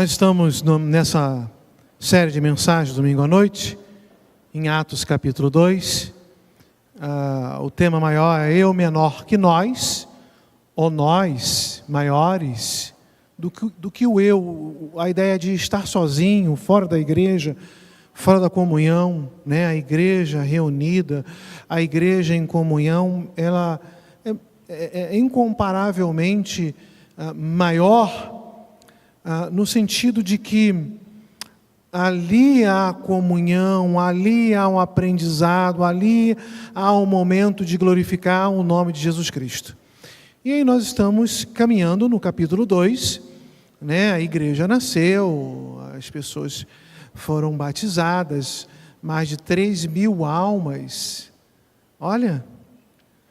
Nós estamos nessa série de mensagens domingo à noite, em Atos capítulo 2. O tema maior é eu menor que nós, ou nós maiores do que o eu. A ideia de estar sozinho, fora da igreja, fora da comunhão, né? A igreja reunida, a igreja em comunhão, ela é incomparavelmente maior, no sentido de que ali há comunhão, ali há um aprendizado, ali há um momento de glorificar o nome de Jesus Cristo. E aí nós estamos caminhando no capítulo 2, né? A igreja nasceu, as pessoas foram batizadas, mais de 3.000 almas. Olha,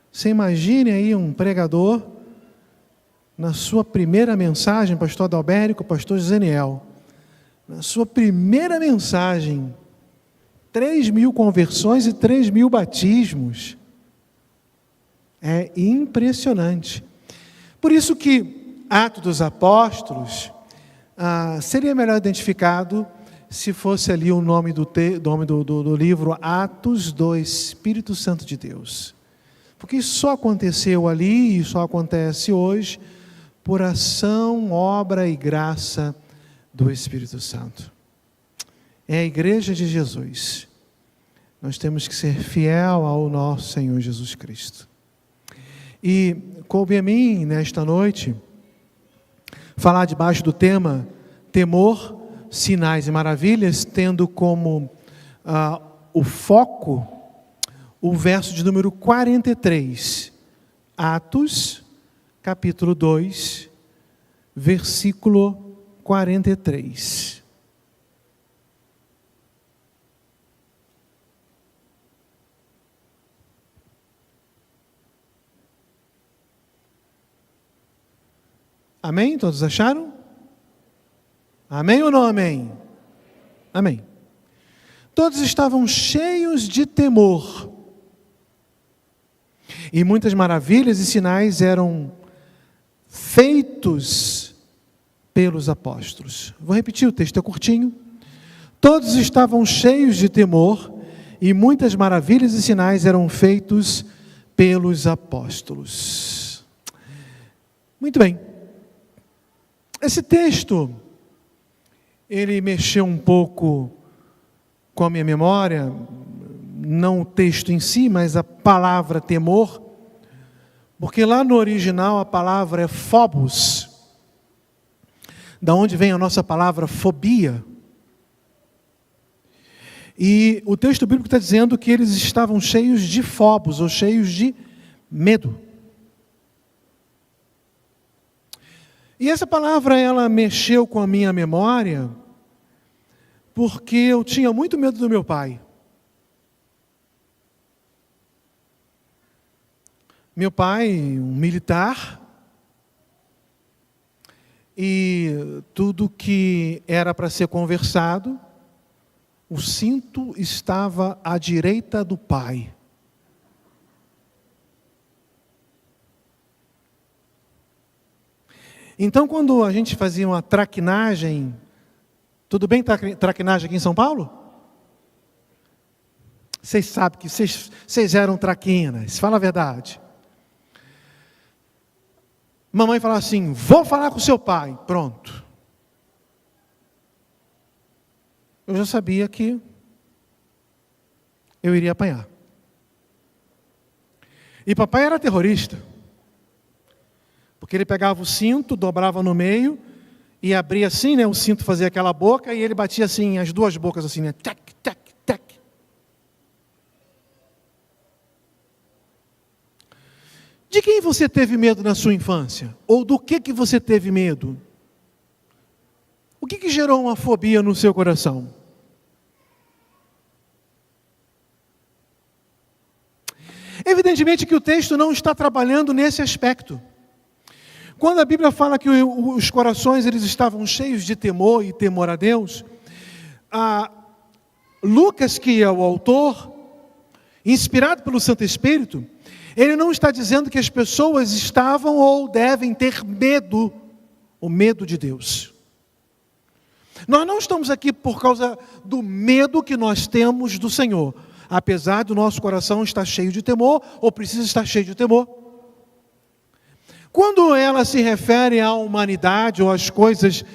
você imagine aí um pregador, na sua primeira mensagem, pastor Adalberico, pastor Zeniel, na sua primeira mensagem, 3.000 conversões e 3.000 batismos. É impressionante. Por isso que Atos dos Apóstolos seria melhor identificado se fosse ali o nome do livro Atos do Espírito Santo de Deus. Porque isso só aconteceu ali e só acontece hoje por ação, obra e graça do Espírito Santo. É a igreja de Jesus. Nós temos que ser fiel ao nosso Senhor Jesus Cristo. E coube a mim, nesta noite, falar debaixo do tema temor, sinais e maravilhas, tendo como o foco o verso de número 43, Atos, capítulo 2, versículo 43. Amém? Todos acharam? Amém ou não amém? Amém. Todos estavam cheios de temor, e muitas maravilhas e sinais eram feitos pelos apóstolos. Vou repetir, o texto é curtinho. Todos estavam cheios de temor, e muitas maravilhas e sinais eram feitos pelos apóstolos. Muito bem. Esse texto, ele mexeu um pouco com a minha memória, não o texto em si, mas a palavra temor, porque lá no original a palavra é phobos, da onde vem a nossa palavra fobia. E o texto bíblico está dizendo que eles estavam cheios de phobos, ou cheios de medo. E essa palavra, ela mexeu com a minha memória, porque eu tinha muito medo do meu pai. Meu pai, um militar, e tudo que era para ser conversado, o cinto estava à direita do pai. Então, quando a gente fazia uma traquinagem, tudo bem traquinagem aqui em São Paulo? Vocês sabem que vocês eram traquinas, fala a verdade. Mamãe falava assim, vou falar com seu pai, pronto. Eu já sabia que eu iria apanhar. E papai era terrorista. Porque ele pegava o cinto, dobrava no meio, e abria assim, né? O cinto fazia aquela boca, e ele batia assim, as duas bocas assim, né? Tac, tac, tac. De quem você teve medo na sua infância? Ou do que você teve medo? O que gerou uma fobia no seu coração? Evidentemente que o texto não está trabalhando nesse aspecto. Quando a Bíblia fala que os corações eles estavam cheios de temor e temor a Deus, Lucas, que é o autor, inspirado pelo Santo Espírito, ele não está dizendo que as pessoas estavam ou devem ter medo, o medo de Deus. Nós não estamos aqui por causa do medo que nós temos do Senhor, apesar do nosso coração estar cheio de temor, ou precisa estar cheio de temor. Quando ela se refere à humanidade, ou às coisas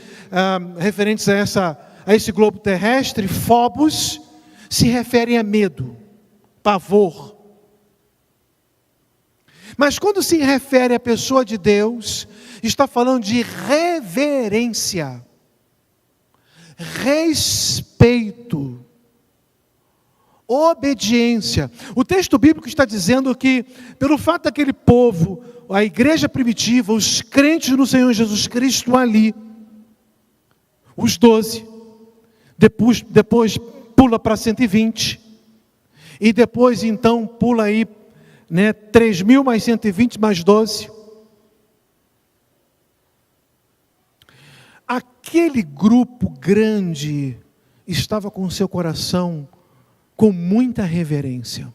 referentes a esse globo terrestre, phobos se refere a medo, pavor. Mas quando se refere à pessoa de Deus, está falando de reverência, respeito, obediência. O texto bíblico está dizendo que, pelo fato daquele povo, a igreja primitiva, os crentes no Senhor Jesus Cristo ali, os 12, depois pula para 120, e depois então pula aí, 3.000 mais 120 mais 12. Aquele grupo grande estava com o seu coração com muita reverência,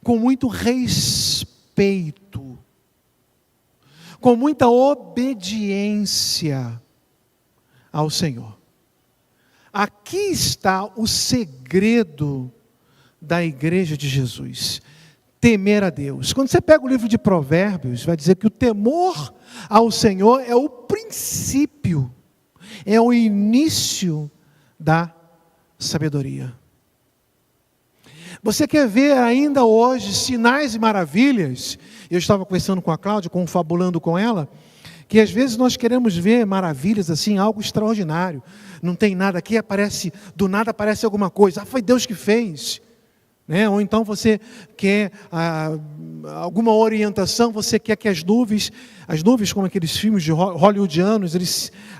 com muito respeito, com muita obediência ao Senhor. Aqui está o segredo da igreja de Jesus: temer a Deus. Quando você pega o livro de Provérbios, vai dizer que o temor ao Senhor é o princípio, é o início da sabedoria. Você quer ver ainda hoje sinais e maravilhas? Eu estava conversando com a Cláudia, confabulando com ela, que às vezes nós queremos ver maravilhas assim, algo extraordinário. Não tem nada aqui, do nada aparece alguma coisa. Foi Deus que fez. Ou então você quer alguma orientação, você quer que as nuvens como aqueles filmes de hollywoodianos,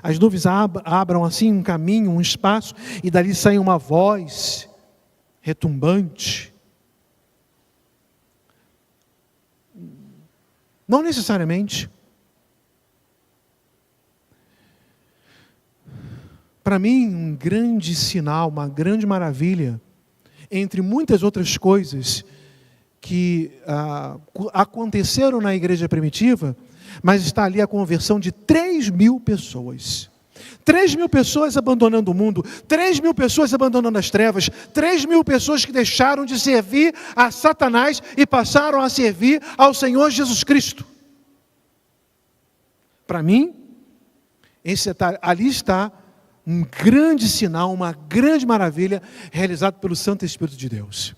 as nuvens abram assim um caminho, um espaço, e dali sai uma voz retumbante. Não necessariamente. Para mim, um grande sinal, uma grande maravilha, entre muitas outras coisas que aconteceram na igreja primitiva, mas está ali a conversão de 3.000 pessoas. 3.000 pessoas abandonando o mundo, 3.000 pessoas abandonando as trevas, 3.000 pessoas que deixaram de servir a Satanás e passaram a servir ao Senhor Jesus Cristo. Para mim, ali está um grande sinal, uma grande maravilha realizado pelo Santo Espírito de Deus.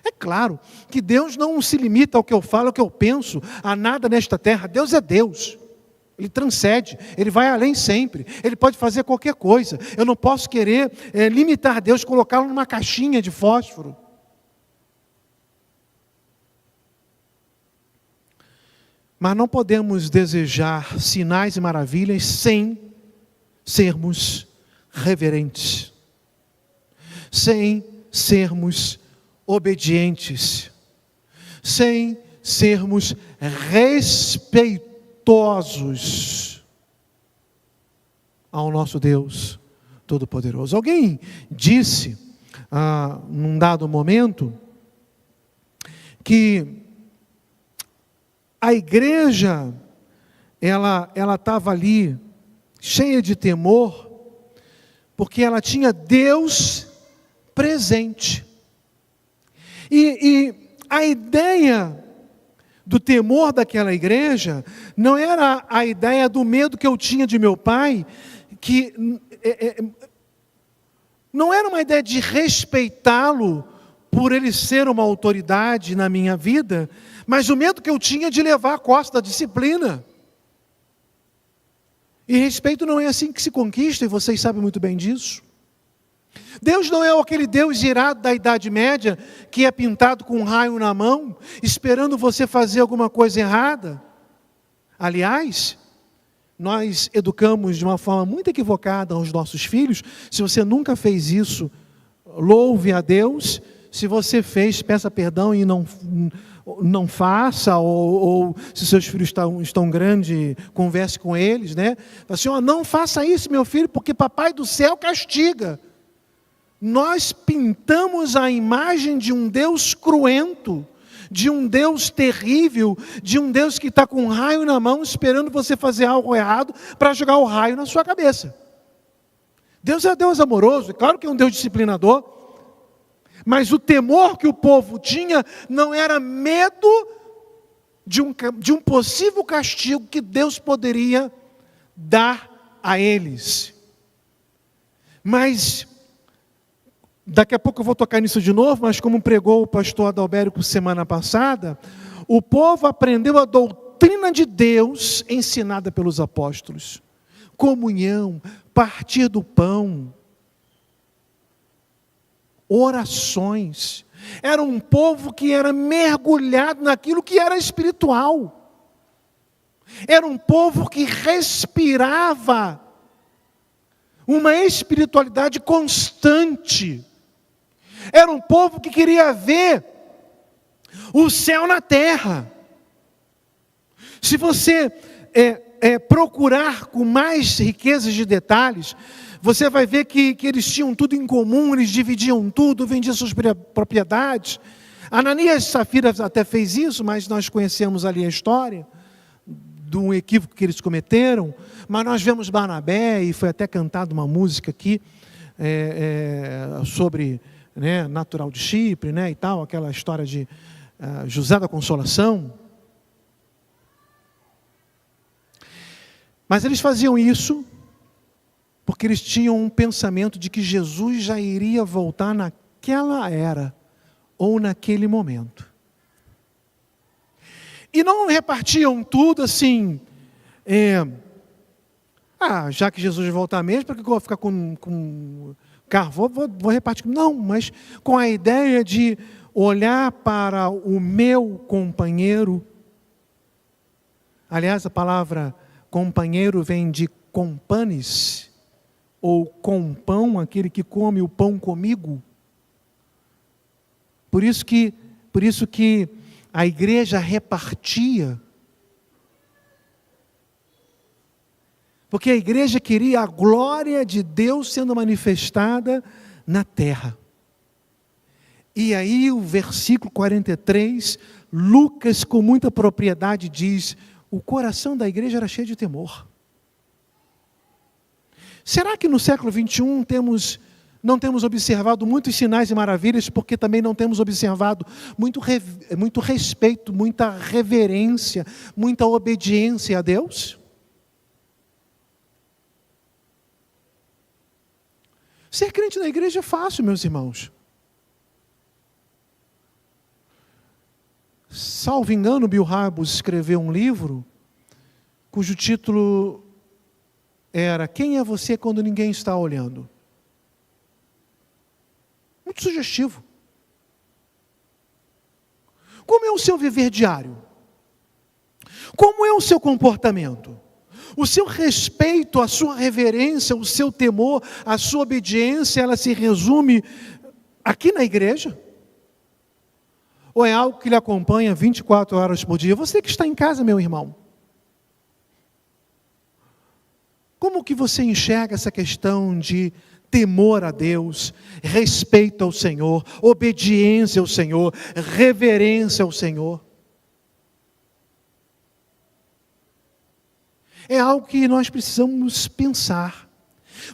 É claro que Deus não se limita ao que eu falo, ao que eu penso, a nada nesta terra. Deus é Deus. Ele transcende, Ele vai além sempre. Ele pode fazer qualquer coisa. Eu não posso querer limitar Deus, colocá-lo numa caixinha de fósforo. Mas não podemos desejar sinais e maravilhas sem sermos reverentes, sem sermos obedientes, sem sermos respeitosos ao nosso Deus Todo-Poderoso. Alguém disse, num dado momento, que a igreja, ela estava ali cheia de temor, porque ela tinha Deus presente. E a ideia do temor daquela igreja não era a ideia do medo que eu tinha de meu pai, que não era uma ideia de respeitá-lo por ele ser uma autoridade na minha vida, mas o medo que eu tinha de levar a costa da disciplina. E respeito não é assim que se conquista, e vocês sabem muito bem disso. Deus não é aquele Deus irado da Idade Média, que é pintado com um raio na mão, esperando você fazer alguma coisa errada. Aliás, nós educamos de uma forma muito equivocada os nossos filhos. Se você nunca fez isso, louve a Deus. Se você fez, peça perdão e não faça, ou se seus filhos estão grandes, converse com eles, assim, não faça isso, meu filho, porque papai do céu castiga. Nós pintamos a imagem de um Deus cruento, de um Deus terrível, de um Deus que está com um raio na mão, esperando você fazer algo errado para jogar o raio na sua cabeça. Deus é Deus amoroso, é claro que é um Deus disciplinador, mas o temor que o povo tinha não era medo de um possível castigo que Deus poderia dar a eles. Mas, daqui a pouco eu vou tocar nisso de novo, mas como pregou o pastor Adalberico semana passada, o povo aprendeu a doutrina de Deus ensinada pelos apóstolos. Comunhão, partir do pão, orações. Era um povo que era mergulhado naquilo que era espiritual. Era um povo que respirava uma espiritualidade constante. Era um povo que queria ver o céu na terra. Se você procurar com mais riquezas de detalhes, você vai ver que eles tinham tudo em comum, eles dividiam tudo, vendiam suas propriedades. Ananias e Safira até fez isso, mas nós conhecemos ali a história do equívoco que eles cometeram. Mas nós vemos Barnabé, e foi até cantada uma música aqui, sobre natural de Chipre, e tal, aquela história de José da Consolação. Mas eles faziam isso porque eles tinham um pensamento de que Jesus já iria voltar naquela era, ou naquele momento. E não repartiam tudo assim, já que Jesus vai voltar mesmo, para que eu vou ficar com carro? Vou repartir. Não, mas com a ideia de olhar para o meu companheiro. Aliás, a palavra companheiro vem de companes, ou com pão, aquele que come o pão comigo. Por isso que a igreja repartia. Porque a igreja queria a glória de Deus sendo manifestada na terra. E aí o versículo 43, Lucas com muita propriedade diz: o coração da igreja era cheio de temor. Será que no século 21 não temos observado muitos sinais e maravilhas, porque também não temos observado muito respeito, muita reverência, muita obediência a Deus? Ser crente na igreja é fácil, meus irmãos. Salvo engano, Bill Hybels escreveu um livro cujo título era Quem é você quando ninguém está olhando? Muito sugestivo. Como é o seu viver diário? Como é o seu comportamento? O seu respeito, a sua reverência, o seu temor, a sua obediência, ela se resume aqui na igreja? Ou é algo que lhe acompanha 24 horas por dia? Você que está em casa, meu irmão. Como que você enxerga essa questão de temor a Deus, respeito ao Senhor, obediência ao Senhor, reverência ao Senhor? É algo que nós precisamos pensar.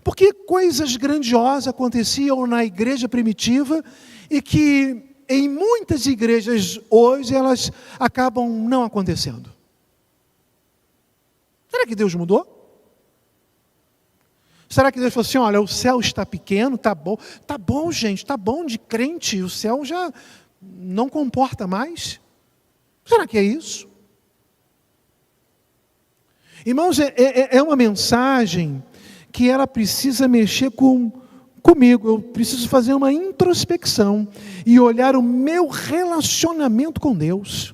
Porque coisas grandiosas aconteciam na igreja primitiva e que em muitas igrejas hoje elas acabam não acontecendo. Será que Deus mudou? Será que Deus falou assim, olha, o céu está pequeno, tá bom gente, tá bom de crente, o céu já não comporta mais? Será que é isso? Irmãos, é uma mensagem que ela precisa mexer comigo. Eu preciso fazer uma introspecção e olhar o meu relacionamento com Deus.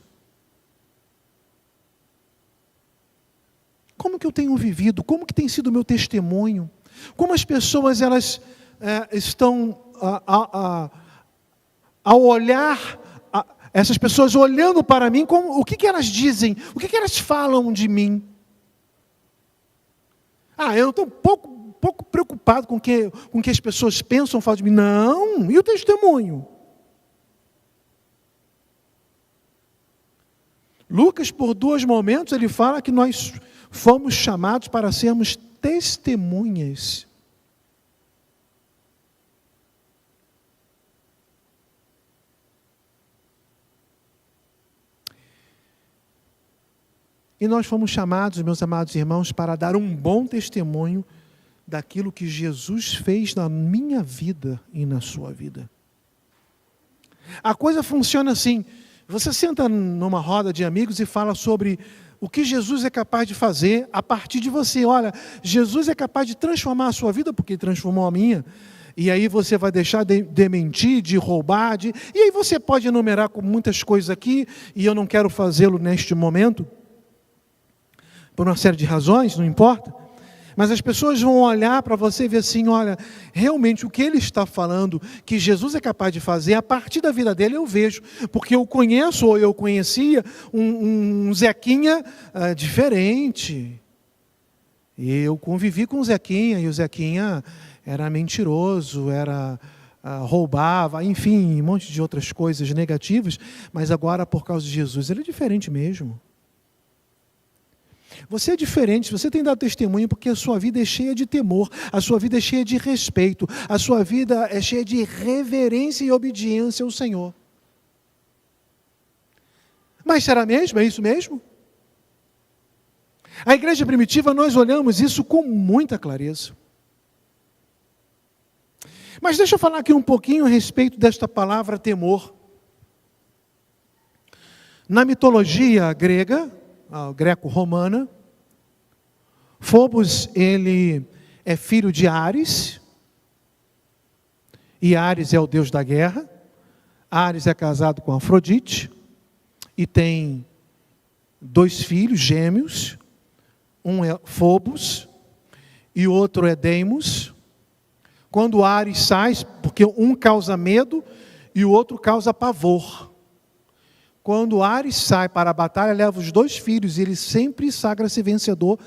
Como que eu tenho vivido? Como que tem sido o meu testemunho? Como as pessoas elas estão ao olhar, essas pessoas olhando para mim, o que elas dizem? O que elas falam de mim? Eu estou um pouco preocupado com o que as pessoas pensam, falam de mim. Não, e o testemunho? Lucas, por 2 momentos, ele fala que nós fomos chamados para sermos testemunhas. E nós fomos chamados, meus amados irmãos, para dar um bom testemunho daquilo que Jesus fez na minha vida e na sua vida. A coisa funciona assim: você senta numa roda de amigos e fala sobre o que Jesus é capaz de fazer a partir de você. Olha, Jesus é capaz de transformar a sua vida porque transformou a minha. E aí você vai deixar de mentir, de roubar, e aí você pode enumerar com muitas coisas aqui, e eu não quero fazê-lo neste momento, por uma série de razões, não importa. Mas as pessoas vão olhar para você e ver assim: olha, realmente o que ele está falando, que Jesus é capaz de fazer, a partir da vida dele eu vejo, porque eu conheço, ou eu conhecia, um Zequinha diferente. E eu convivi com o Zequinha, e o Zequinha era mentiroso, roubava, enfim, um monte de outras coisas negativas, mas agora, por causa de Jesus, ele é diferente mesmo. Você é diferente, você tem dado testemunho porque a sua vida é cheia de temor, a sua vida é cheia de respeito, a sua vida é cheia de reverência e obediência ao Senhor. Mas será mesmo? É isso mesmo? A igreja primitiva, nós olhamos isso com muita clareza. Mas deixa eu falar aqui um pouquinho a respeito desta palavra temor. Na mitologia grega, greco-romana, Fobos, ele é filho de Ares, e Ares é o deus da guerra. Ares é casado com Afrodite, e tem 2 filhos gêmeos, um é Fobos, e o outro é Deimos. Quando Ares sai, porque um causa medo, e o outro causa pavor. Quando Ares sai para a batalha, leva os 2 filhos, e ele sempre sagra-se vencedor,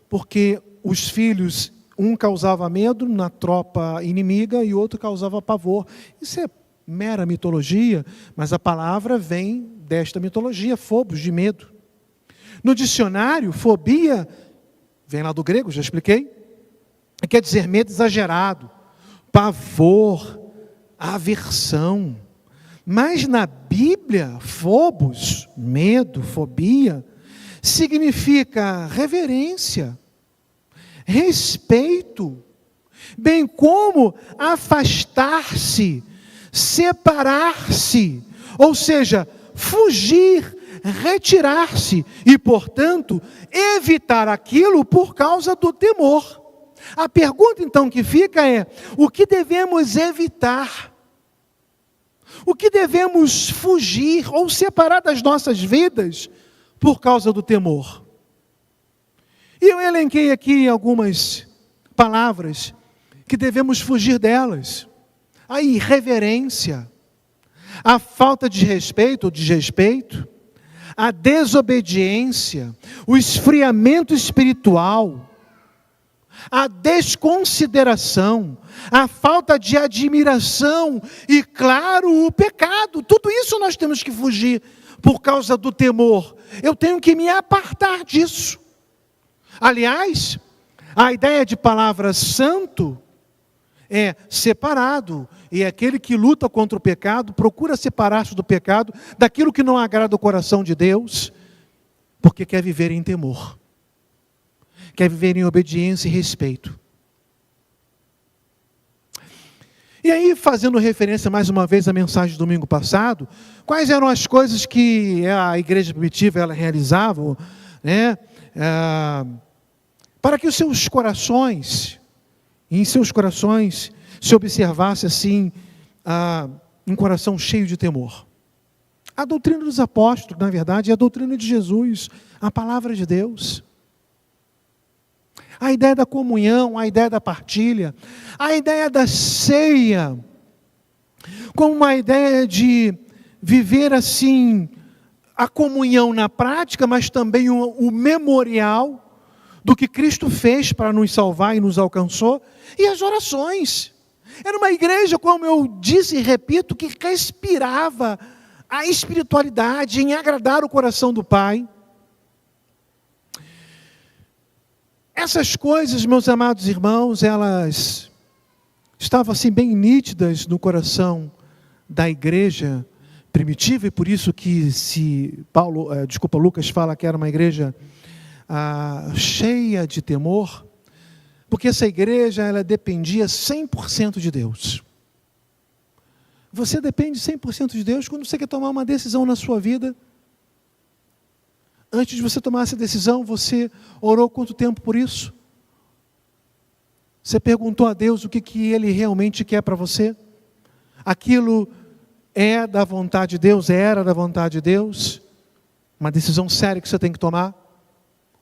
porque os filhos, um causava medo na tropa inimiga e o outro causava pavor. Isso é mera mitologia, mas a palavra vem desta mitologia, phobos, de medo. No dicionário, fobia, vem lá do grego, já expliquei, quer dizer medo exagerado, pavor, aversão. Mas na Bíblia, phobos, medo, fobia, significa reverência, respeito, bem como afastar-se, separar-se, ou seja, fugir, retirar-se e, portanto, evitar aquilo por causa do temor. A pergunta então que fica é: o que devemos evitar? O que devemos fugir ou separar das nossas vidas por causa do temor? E eu elenquei aqui algumas palavras que devemos fugir delas. A irreverência, a falta de respeito ou desrespeito, a desobediência, o esfriamento espiritual, a desconsideração, a falta de admiração e, claro, o pecado. Tudo isso nós temos que fugir por causa do temor. Eu tenho que me apartar disso. Aliás, a ideia de palavra santo é separado, e aquele que luta contra o pecado procura separar-se do pecado, daquilo que não agrada o coração de Deus, porque quer viver em temor, quer viver em obediência e respeito. E aí, fazendo referência mais uma vez à mensagem do domingo passado, quais eram as coisas que a igreja primitiva ela realizava, né? Para que os seus corações, em seus corações, se observasse assim, um coração cheio de temor. A doutrina dos apóstolos, na verdade, é a doutrina de Jesus, a palavra de Deus. A ideia da comunhão, a ideia da partilha, a ideia da ceia, como uma ideia de viver assim, a comunhão na prática, mas também o memorial do que Cristo fez para nos salvar e nos alcançou, e as orações. Era uma igreja, como eu disse e repito, que respirava a espiritualidade, em agradar o coração do Pai. Essas coisas, meus amados irmãos, elas estavam assim bem nítidas no coração da igreja primitiva, e por isso que Lucas fala que era uma igreja cheia de temor, porque essa igreja ela dependia 100% de Deus. Você depende 100% de Deus quando você quer tomar uma decisão na sua vida. Antes de você tomar essa decisão, você orou quanto tempo por isso? Você perguntou a Deus o que Ele realmente quer para você? Aquilo é da vontade de Deus? Era da vontade de Deus? Uma decisão séria que você tem que tomar?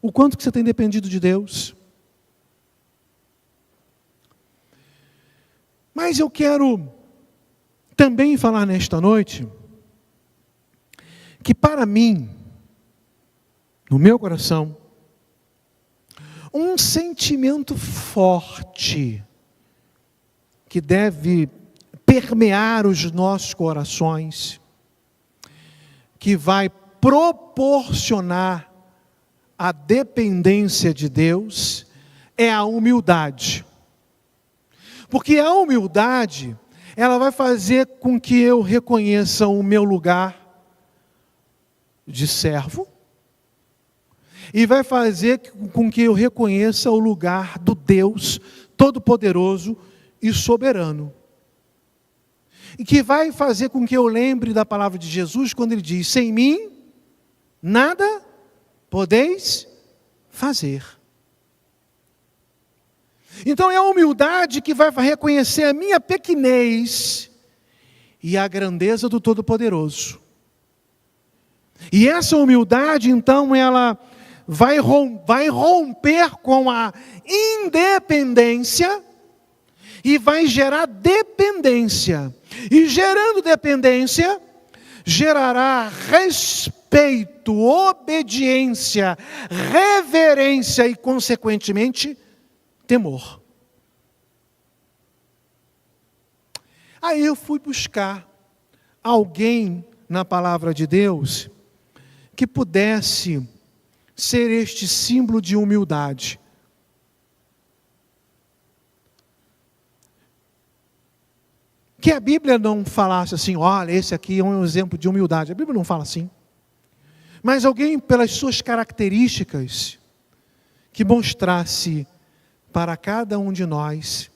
O quanto que você tem dependido de Deus? Mas eu quero também falar nesta noite que para mim, no meu coração, um sentimento forte que deve permear os nossos corações, que vai proporcionar a dependência de Deus, é a humildade. Porque a humildade, ela vai fazer com que eu reconheça o meu lugar de servo, e vai fazer com que eu reconheça o lugar do Deus Todo-Poderoso e Soberano. E que vai fazer com que eu lembre da palavra de Jesus, quando Ele diz, sem mim, nada podeis fazer. Então é a humildade que vai reconhecer a minha pequenez e a grandeza do Todo-Poderoso. E essa humildade, então, ela vai romper com a independência e vai gerar dependência. E gerando dependência, gerará respeito, obediência, reverência e, consequentemente, temor. Aí eu fui buscar alguém na palavra de Deus que pudesse ser este símbolo de humildade. Que a Bíblia não falasse assim, olha, esse aqui é um exemplo de humildade. A Bíblia não fala assim. Mas alguém, pelas suas características, que mostrasse para cada um de nós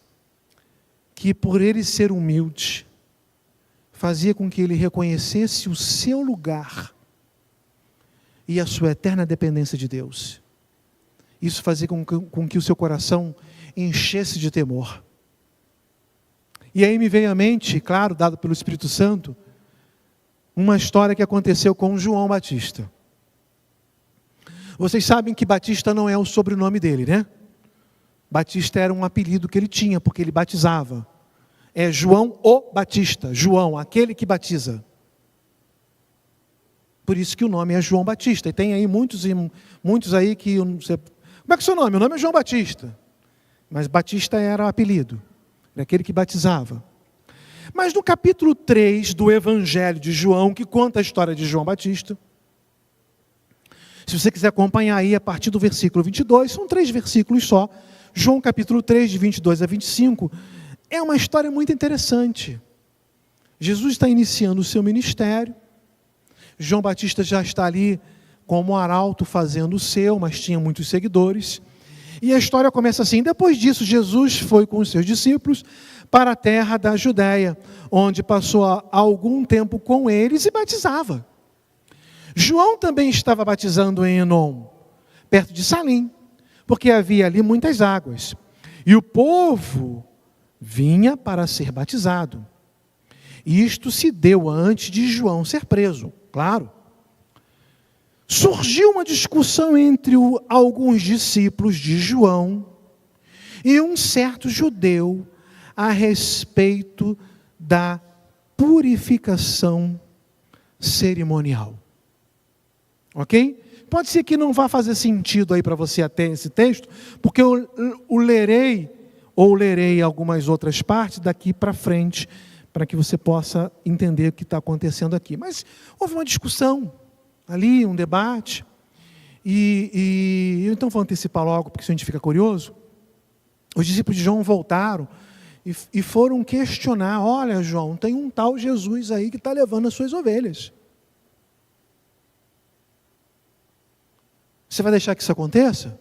que por ele ser humilde, fazia com que ele reconhecesse o seu lugar e a sua eterna dependência de Deus. Isso fazia com que o seu coração enchesse de temor. E aí me veio à mente, claro, dado pelo Espírito Santo, uma história que aconteceu com João Batista. Vocês sabem que Batista não é o sobrenome dele, né? Batista era um apelido que ele tinha, porque ele batizava. É João o Batista, João, aquele que batiza. Por isso que o nome é João Batista. E tem aí muitos aí que... Como é que é o seu nome? O nome é João Batista. Mas Batista era o apelido. Era aquele que batizava. Mas no capítulo 3 do Evangelho de João, que conta a história de João Batista, se você quiser acompanhar aí a partir do versículo 22, são 3 versículos só. João capítulo 3, de 22 a 25, é uma história muito interessante. Jesus está iniciando o seu ministério. João Batista já está ali como arauto fazendo o seu, mas tinha muitos seguidores. E a história começa assim: depois disso, Jesus foi com os seus discípulos para a terra da Judéia, onde passou algum tempo com eles e batizava. João também estava batizando em Enom, perto de Salim, porque havia ali muitas águas. E o povo vinha para ser batizado. E isto se deu antes de João ser preso, claro. Surgiu uma discussão entre alguns discípulos de João e um certo judeu a respeito da purificação cerimonial. Ok? Pode ser que não vá fazer sentido aí para você até esse texto, porque eu lerei algumas outras partes daqui para frente, para que você possa entender o que está acontecendo aqui. Mas houve uma discussão ali, um debate, e então vou antecipar logo, porque se a gente fica curioso. Os discípulos de João voltaram e foram questionar: olha, João, tem um tal Jesus aí que está levando as suas ovelhas. Você vai deixar que isso aconteça?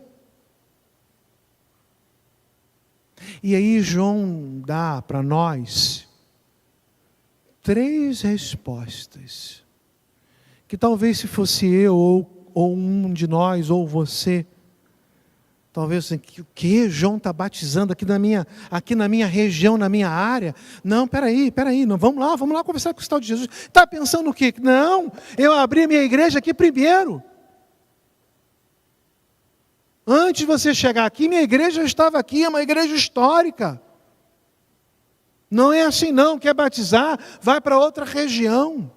E aí João dá para nós 3 respostas, que talvez se fosse eu, ou um de nós, ou você, talvez assim, o que João está batizando aqui na minha região, na minha área? Não, peraí, não, vamos lá conversar com esse tal de Jesus. Está pensando o quê? Não, eu abri a minha igreja aqui primeiro. Antes de você chegar aqui, minha igreja estava aqui, é uma igreja histórica. Não é assim não, quer batizar, vai para outra região.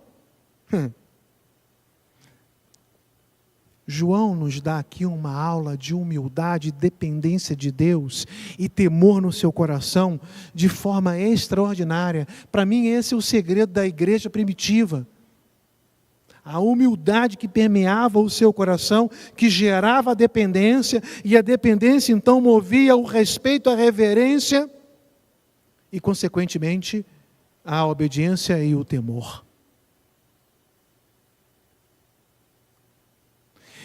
João nos dá aqui uma aula de humildade, dependência de Deus e temor no seu coração de forma extraordinária. Para mim esse é o segredo da igreja primitiva. A humildade que permeava o seu coração, que gerava a dependência, e a dependência então movia o respeito, a reverência e, consequentemente, a obediência e o temor.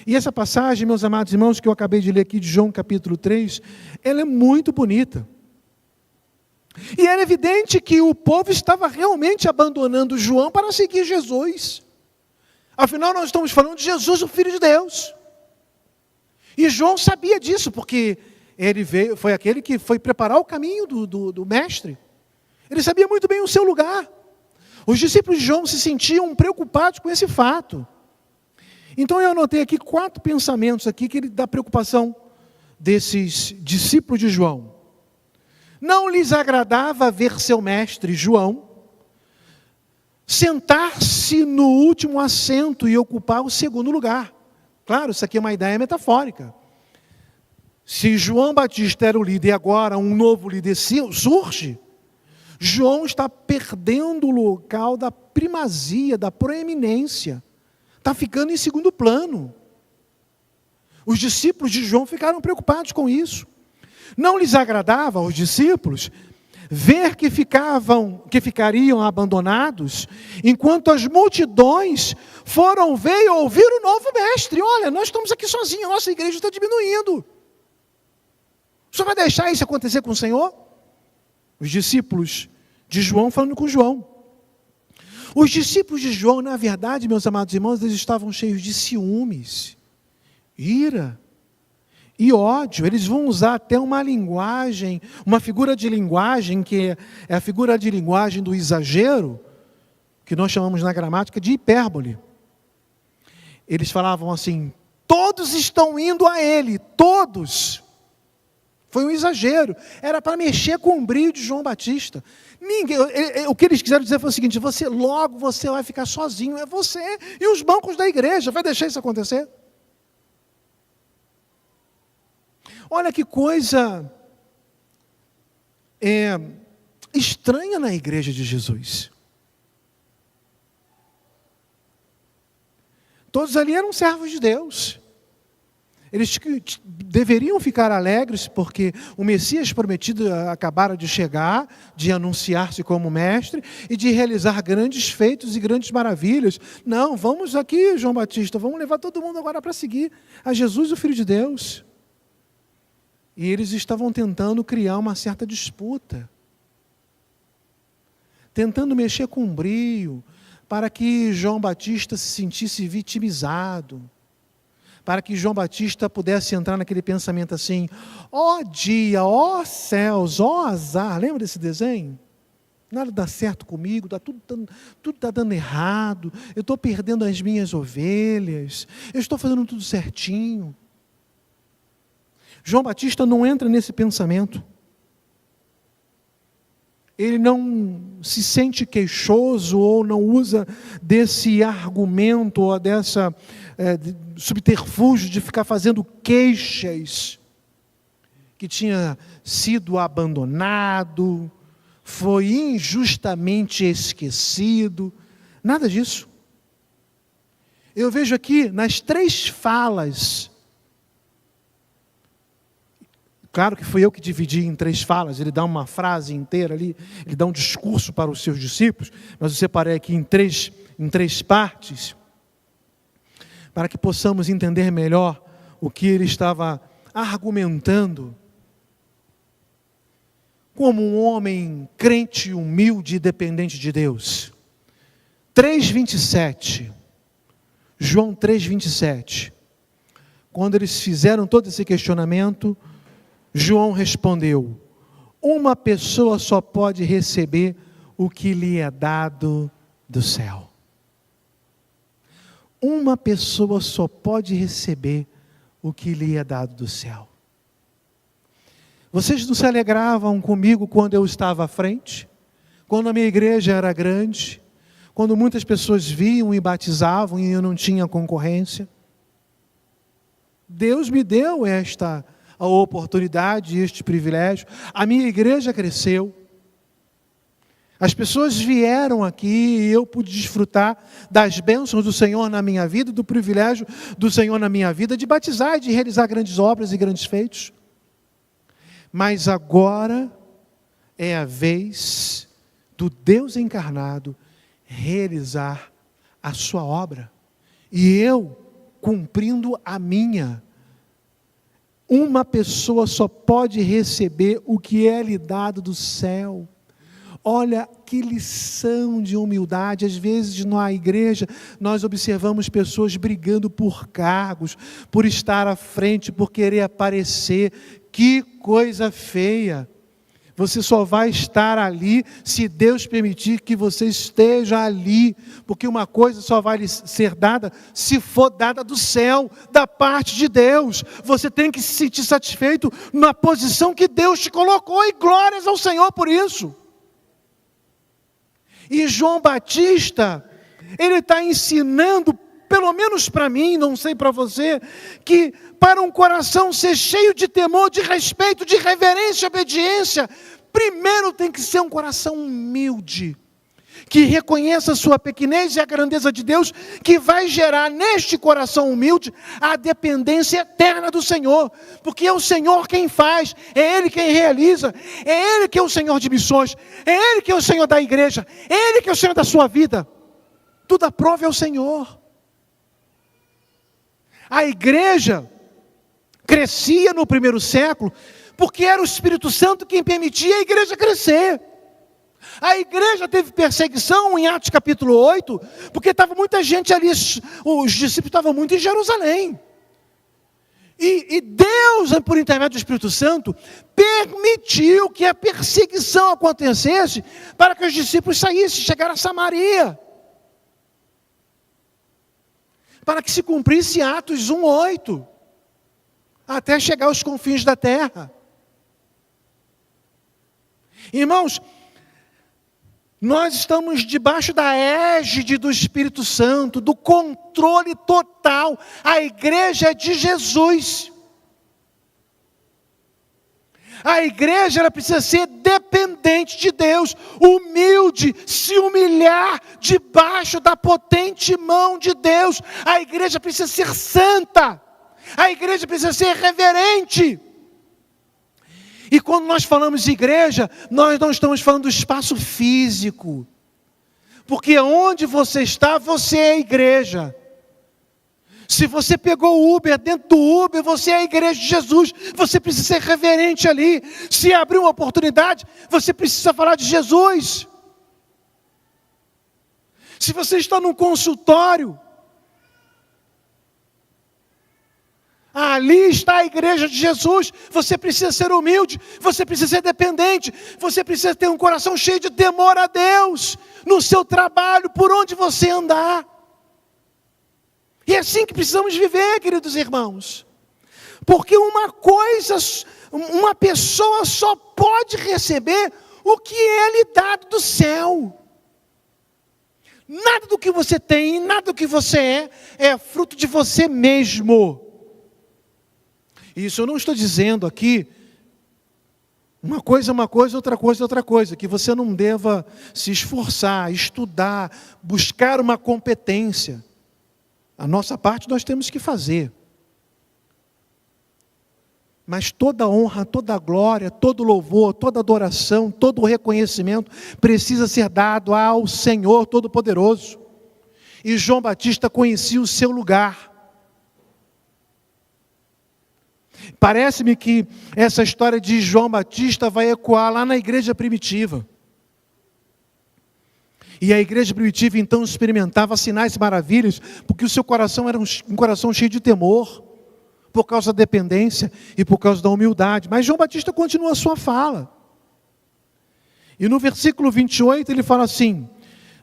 E essa passagem, meus amados irmãos, que eu acabei de ler aqui de João capítulo 3, ela é muito bonita. E era evidente que o povo estava realmente abandonando João para seguir Jesus. Afinal, nós estamos falando de Jesus, o Filho de Deus. E João sabia disso, porque ele foi aquele que foi preparar o caminho do Mestre. Ele sabia muito bem o seu lugar. Os discípulos de João se sentiam preocupados com esse fato. Então eu anotei aqui 4 pensamentos aqui que ele dá preocupação desses discípulos de João. Não lhes agradava ver seu mestre, João, sentar-se no último assento e ocupar o segundo lugar. Claro, isso aqui é uma ideia metafórica. Se João Batista era o líder e agora um novo líder surge, João está perdendo o local da primazia, da proeminência. Está ficando em segundo plano. Os discípulos de João ficaram preocupados com isso. Não lhes agradava aos discípulos ver que ficariam abandonados, enquanto as multidões foram ver e ouvir o novo mestre. Olha, nós estamos aqui sozinhos, a nossa igreja está diminuindo. O senhor vai deixar isso acontecer com o Senhor? Os discípulos de João falando com João. Os discípulos de João, na verdade, meus amados irmãos, eles estavam cheios de ciúmes, ira e ódio. Eles vão usar até uma linguagem, uma figura de linguagem, que é a figura de linguagem do exagero, que nós chamamos na gramática de hipérbole. Eles falavam assim: todos estão indo a ele, todos. Foi um exagero, era para mexer com o brilho de João Batista. O que eles quiseram dizer foi o seguinte: você vai ficar sozinho, é você e os bancos da igreja, vai deixar isso acontecer? Olha que coisa estranha na igreja de Jesus. Todos ali eram servos de Deus. Eles deveriam ficar alegres porque o Messias prometido acabara de chegar, de anunciar-se como mestre e de realizar grandes feitos e grandes maravilhas. Não, vamos aqui, João Batista, vamos levar todo mundo agora para seguir a Jesus, o Filho de Deus. E eles estavam tentando criar uma certa disputa, tentando mexer com um brio, para que João Batista se sentisse vitimizado, para que João Batista pudesse entrar naquele pensamento assim: ó dia, ó céus, ó azar. Lembra desse desenho? Nada dá certo comigo, tudo está dando errado, eu estou perdendo as minhas ovelhas, eu estou fazendo tudo certinho. João Batista não entra nesse pensamento. Ele não se sente queixoso ou não usa desse argumento ou dessa subterfúgio de ficar fazendo queixas, que tinha sido abandonado, foi injustamente esquecido, nada disso. Eu vejo aqui nas 3 falas, claro que fui eu que dividi em 3 falas, ele dá uma frase inteira ali, ele dá um discurso para os seus discípulos, mas eu separei aqui em três partes, para que possamos entender melhor o que ele estava argumentando. Como um homem crente, humilde e dependente de Deus. 3:27, João 3:27. Quando eles fizeram todo esse questionamento, João respondeu: uma pessoa só pode receber o que lhe é dado do céu. Uma pessoa só pode receber o que lhe é dado do céu. Vocês não se alegravam comigo quando eu estava à frente? Quando a minha igreja era grande? Quando muitas pessoas viam e batizavam e eu não tinha concorrência? Deus me deu a oportunidade, este privilégio. A minha igreja cresceu. As pessoas vieram aqui e eu pude desfrutar das bênçãos do Senhor na minha vida, do privilégio do Senhor na minha vida, de batizar e de realizar grandes obras e grandes feitos. Mas agora é a vez do Deus encarnado realizar a sua obra. E eu cumprindo a minha. Uma pessoa só pode receber o que é lhe dado do céu. Olha que lição de humildade. Às vezes na igreja nós observamos pessoas brigando por cargos, por estar à frente, por querer aparecer. Que coisa feia! Você só vai estar ali se Deus permitir que você esteja ali, porque uma coisa só vai lhe ser dada se for dada do céu, da parte de Deus. Você tem que se sentir satisfeito na posição que Deus te colocou, e glórias ao Senhor por isso. E João Batista, ele está ensinando, pelo menos para mim, não sei para você, que para um coração ser cheio de temor, de respeito, de reverência e obediência, primeiro tem que ser um coração humilde, que reconheça a sua pequenez e a grandeza de Deus, que vai gerar neste coração humilde a dependência eterna do Senhor, porque é o Senhor quem faz, é Ele quem realiza, é Ele que é o Senhor de missões, é Ele que é o Senhor da igreja, é Ele que é o Senhor da sua vida, tudo aprova é o Senhor. A igreja crescia no primeiro século, porque era o Espírito Santo quem permitia a igreja crescer. A igreja teve perseguição em Atos capítulo 8, porque estava muita gente ali, os discípulos estavam muito em Jerusalém. E Deus, por intermédio do Espírito Santo, permitiu que a perseguição acontecesse, para que os discípulos saíssem, chegaram a Samaria. Para que se cumprisse Atos 1:8, até chegar aos confins da terra. Irmãos, nós estamos debaixo da égide do Espírito Santo, do controle total. A igreja é de Jesus. A igreja, ela precisa ser dependente de Deus, humilde, se humilhar debaixo da potente mão de Deus. A igreja precisa ser santa. A igreja precisa ser reverente. E quando nós falamos de igreja, nós não estamos falando do espaço físico. Porque onde você está, você é a igreja. Se você pegou o Uber, dentro do Uber, você é a igreja de Jesus. Você precisa ser reverente ali. Se abrir uma oportunidade, você precisa falar de Jesus. Se você está num consultório, ali está a igreja de Jesus. Você precisa ser humilde, você precisa ser dependente, você precisa ter um coração cheio de temor a Deus, no seu trabalho, por onde você andar. E é assim que precisamos viver, queridos irmãos. Porque uma pessoa só pode receber o que é lhe dado do céu. Nada do que você tem, nada do que você é fruto de você mesmo. Isso eu não estou dizendo aqui Uma coisa é uma coisa, outra coisa é outra coisa. Que você não deva se esforçar, estudar, buscar uma competência. A nossa parte nós temos que fazer. Mas toda honra, toda glória, todo louvor, toda adoração, todo reconhecimento precisa ser dado ao Senhor Todo-Poderoso. E João Batista conhecia o seu lugar. Parece-me que essa história de João Batista vai ecoar lá na igreja primitiva. E a igreja primitiva então experimentava sinais e maravilhas, porque o seu coração era um coração cheio de temor, por causa da dependência e por causa da humildade. Mas João Batista continua a sua fala. E no versículo 28 ele fala assim: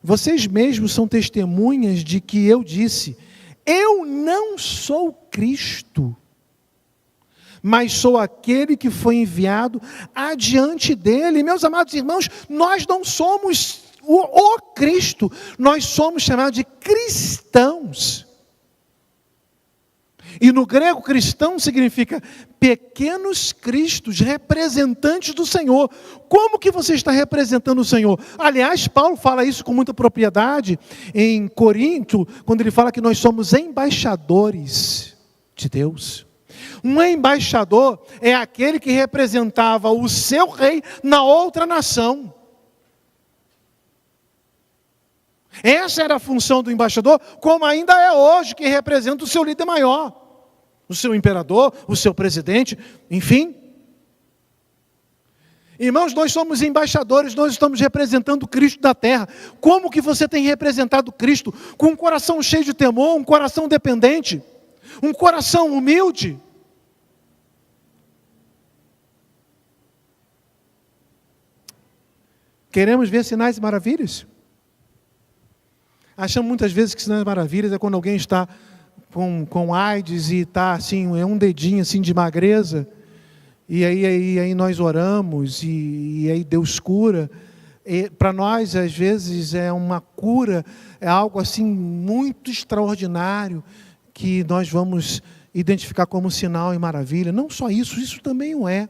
vocês mesmos são testemunhas de que eu disse, eu não sou Cristo, mas sou aquele que foi enviado adiante dele. Meus amados irmãos, nós não somos o Cristo, nós somos chamados de cristãos. E no grego, cristão significa pequenos cristos, representantes do Senhor. Como que você está representando o Senhor? Aliás, Paulo fala isso com muita propriedade em Corinto, quando ele fala que nós somos embaixadores de Deus. Um embaixador é aquele que representava o seu rei na outra nação. Essa era a função do embaixador, como ainda é hoje, que representa o seu líder maior. O seu imperador, o seu presidente, enfim. Irmãos, nós somos embaixadores, nós estamos representando o Cristo da terra. Como que você tem representado Cristo? Com um coração cheio de temor, um coração dependente, um coração humilde. Queremos ver sinais e maravilhas? Achamos muitas vezes que sinais e maravilhas é quando alguém está com AIDS e está assim, é um dedinho assim de magreza, e aí nós oramos, e aí Deus cura. Para nós, às vezes, é uma cura, é algo assim muito extraordinário, que nós vamos identificar como sinal e maravilha. Não só isso, isso também o é.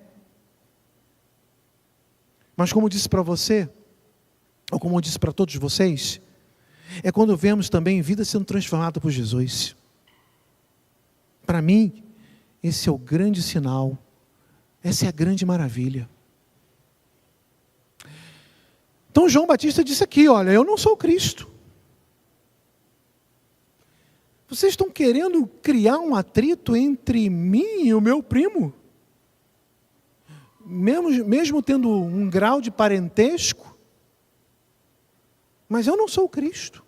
Mas como eu disse para você, ou como eu disse para todos vocês, é quando vemos também vida sendo transformada por Jesus. Para mim, esse é o grande sinal, essa é a grande maravilha. Então João Batista disse aqui, olha, eu não sou Cristo. Vocês estão querendo criar um atrito entre mim e o meu primo? Mesmo tendo um grau de parentesco? Mas eu não sou o Cristo.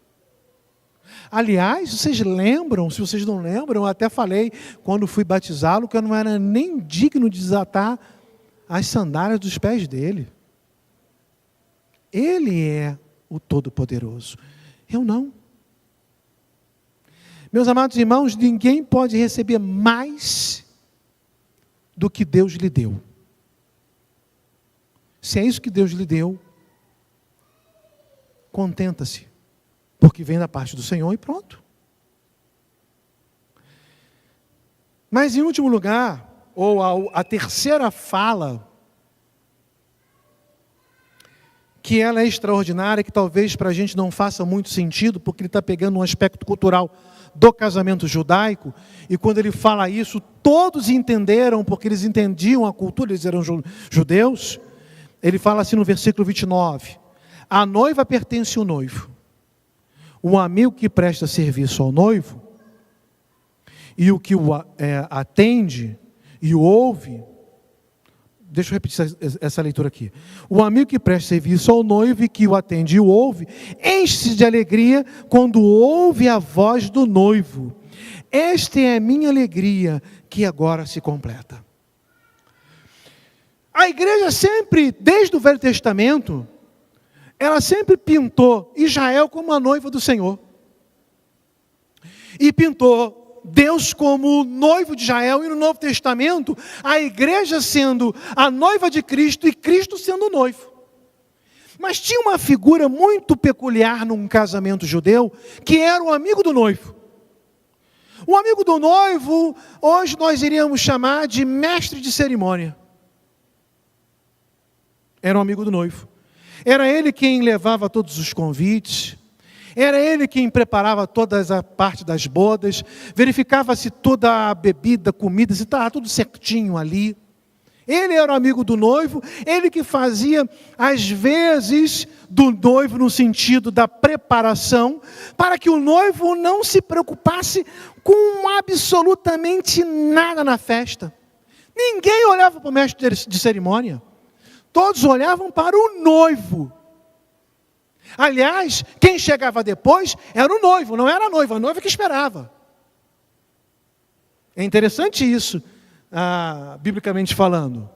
Aliás, vocês lembram, se vocês não lembram, eu até falei, quando fui batizá-lo, que eu não era nem digno de desatar as sandálias dos pés dele. Ele é o Todo-Poderoso. Eu não. Meus amados irmãos, ninguém pode receber mais do que Deus lhe deu. Se é isso que Deus lhe deu, contenta-se, porque vem da parte do Senhor e pronto. Mas em último lugar, ou a terceira fala, que ela é extraordinária, que talvez para a gente não faça muito sentido, porque ele está pegando um aspecto cultural do casamento judaico, e quando ele fala isso, todos entenderam, porque eles entendiam a cultura, eles eram judeus. Ele fala assim no versículo 29, a noiva pertence ao noivo. O amigo que presta serviço ao noivo, e o que o atende e o ouve, deixa eu repetir essa leitura aqui. O amigo que presta serviço ao noivo e que o atende e o ouve, enche-se de alegria quando ouve a voz do noivo. Esta é a minha alegria que agora se completa. A igreja sempre, desde o Velho Testamento, ela sempre pintou Israel como a noiva do Senhor. E pintou Deus como o noivo de Israel. E no Novo Testamento, a igreja sendo a noiva de Cristo e Cristo sendo o noivo. Mas tinha uma figura muito peculiar num casamento judeu, que era o amigo do noivo. O amigo do noivo, hoje nós iríamos chamar de mestre de cerimônia. era um amigo do noivo. Era ele quem levava todos os convites, era ele quem preparava toda a parte das bodas, verificava se toda a bebida, comida, se estava tudo certinho ali. Ele era o amigo do noivo, ele que fazia às vezes do noivo no sentido da preparação, para que o noivo não se preocupasse com absolutamente nada na festa. Ninguém olhava para o mestre de cerimônia, todos olhavam para o noivo. Aliás, quem chegava depois era o noivo, não era a noiva que esperava. É interessante isso, biblicamente falando.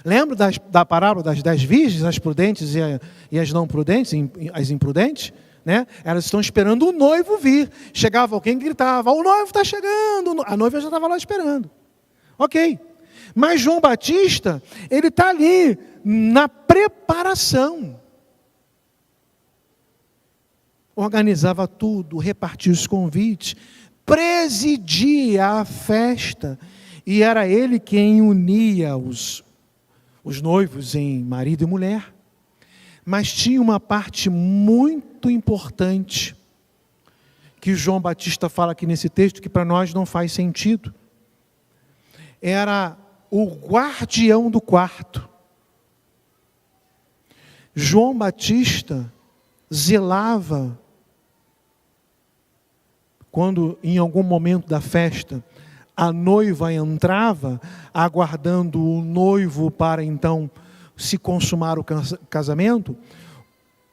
Lembra da parábola das 10 virgens, as prudentes e as não prudentes, as imprudentes? Né? Elas estão esperando o noivo vir. Chegava alguém que gritava, o noivo está chegando. A noiva já estava lá esperando. Ok. Mas João Batista, ele está ali na preparação. Organizava tudo, repartia os convites, presidia a festa, e era ele quem unia os noivos em marido e mulher. Mas tinha uma parte muito importante, que João Batista fala aqui nesse texto, que para nós não faz sentido. Era o guardião do quarto. João Batista zelava, quando em algum momento da festa a noiva entrava, aguardando o noivo para então se consumar o casamento,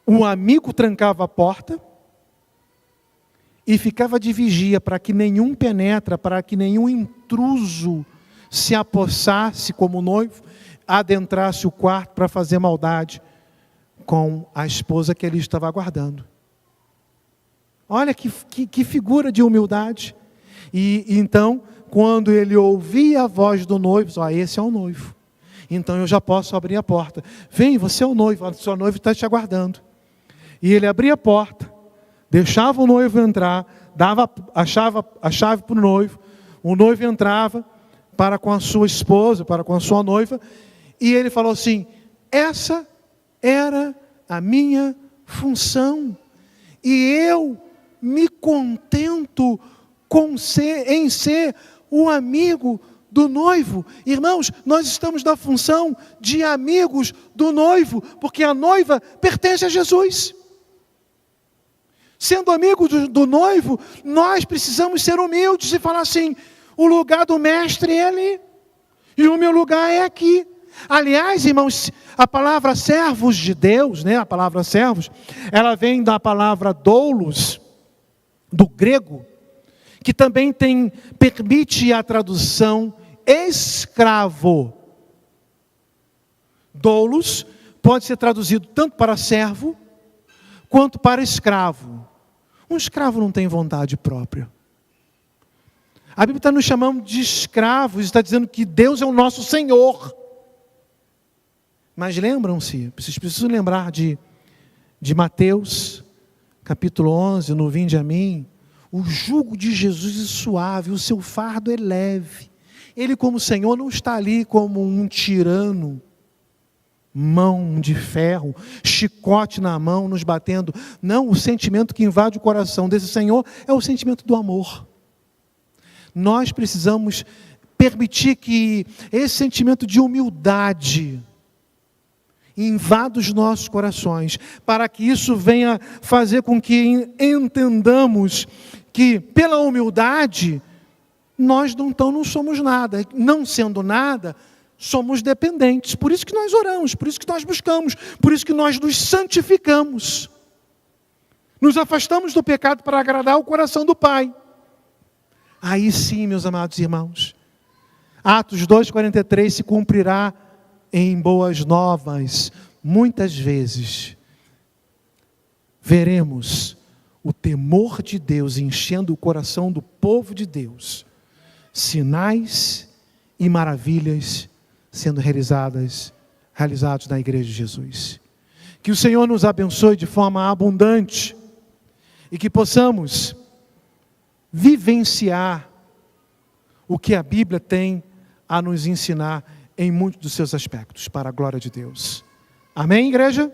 o amigo trancava a porta e ficava de vigia para que nenhum penetra, para que nenhum intruso se apossasse como noivo, adentrasse o quarto para fazer maldade com a esposa que ele estava aguardando. Olha que figura de humildade. E então, quando ele ouvia a voz do noivo, esse é o noivo. Então eu já posso abrir a porta. Vem, você é o noivo, a sua noiva está te aguardando. E ele abria a porta, deixava o noivo entrar, dava a chave para o noivo entrava para com a sua esposa, para com a sua noiva, e ele falou assim, essa era a minha função, e eu me contento em ser o amigo do noivo. Irmãos, nós estamos na função de amigos do noivo, porque a noiva pertence a Jesus. Sendo amigo do noivo, nós precisamos ser humildes e falar assim, o lugar do mestre é ali, e o meu lugar é aqui. Aliás, irmãos, a palavra servos de Deus, né, a palavra servos, ela vem da palavra doulos, do grego, que também permite a tradução escravo. Doulos pode ser traduzido tanto para servo, quanto para escravo. Um escravo não tem vontade própria. A Bíblia está nos chamando de escravos, está dizendo que Deus é o nosso Senhor. Mas lembram-se, vocês precisam lembrar de Mateus, capítulo 11, no Vinde a mim, o jugo de Jesus é suave, o seu fardo é leve. Ele como Senhor não está ali como um tirano, mão de ferro, chicote na mão, nos batendo. Não, o sentimento que invade o coração desse Senhor é o sentimento do amor. Nós precisamos permitir que esse sentimento de humildade invada os nossos corações, para que isso venha fazer com que entendamos que pela humildade nós não somos nada, não sendo nada, somos dependentes. Por isso que nós oramos, por isso que nós buscamos, por isso que nós nos santificamos. Nos afastamos do pecado para agradar o coração do Pai. Aí sim, meus amados irmãos, Atos 2,43 se cumprirá em boas novas. Muitas vezes veremos o temor de Deus enchendo o coração do povo de Deus, sinais e maravilhas sendo realizados na igreja de Jesus. Que o Senhor nos abençoe de forma abundante e que possamos vivenciar o que a Bíblia tem a nos ensinar em muitos dos seus aspectos, para a glória de Deus. Amém, igreja?